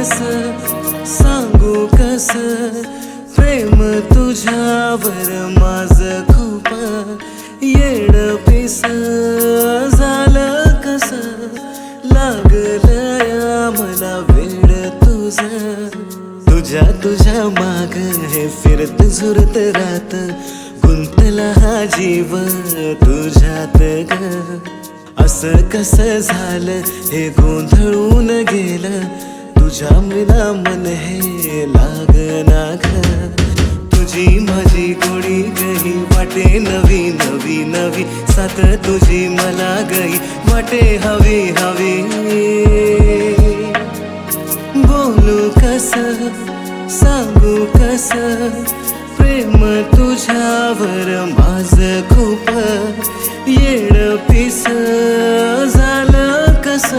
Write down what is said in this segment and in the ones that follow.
कस सांगू कस प्रेम तुझ्यावर माझं खूप येडपिस झालं कस लागलं मला वेड तुझ्या माग हे फिरत झुरत रात गुंतला हा जीव तुझ्यात ग असं कसं झालं हे गोंधळून गेलं तुझ्या विना मन हे लागना ग तुझी माझी गोडी गई वाटे नवी नवी नवी साथ तुझी मला गई वाटे हवी हवी बोलू कस सांगू कस प्रेम तुझ्यावर माझं खूप येडपिस झालं कस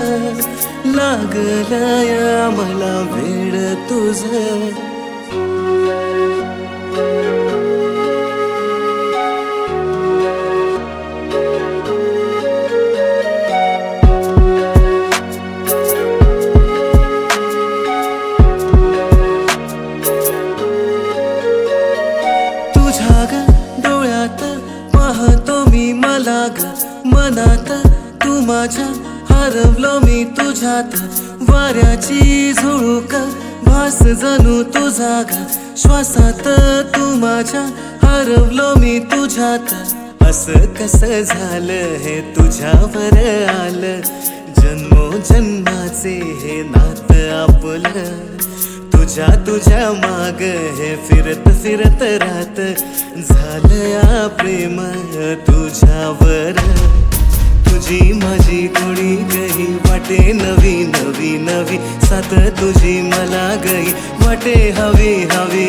लागलं या मला वेड तुझं पाहतो मी मला ग मनात तू माझ्या हरवलो मी तुझ्यात वाऱ्याची झुळूक भास जणू तुझा ग श्वासात तू माझ्या हरवलो मी तुझ्यात असं कसं झालं हे तुझ्यावर आलं जन्मोजन्माचे हे नात आपलं तुझ्या माग हे फिरत फिरत राहत झालं या प्रेम तुझ्यावर तुझी माझी गोडी गई वाटे नवी नवी नवी साथ तुझी मला गई वाटे हवी हवी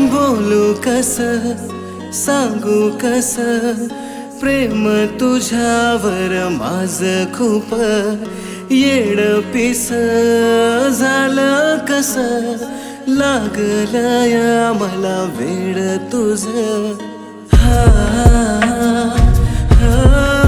बोलू कस सांगू कस प्रेम तुझ्यावर माझं खूप येडपिस झालं कस लागलं या मला वेड तुझं हा, हा, हा.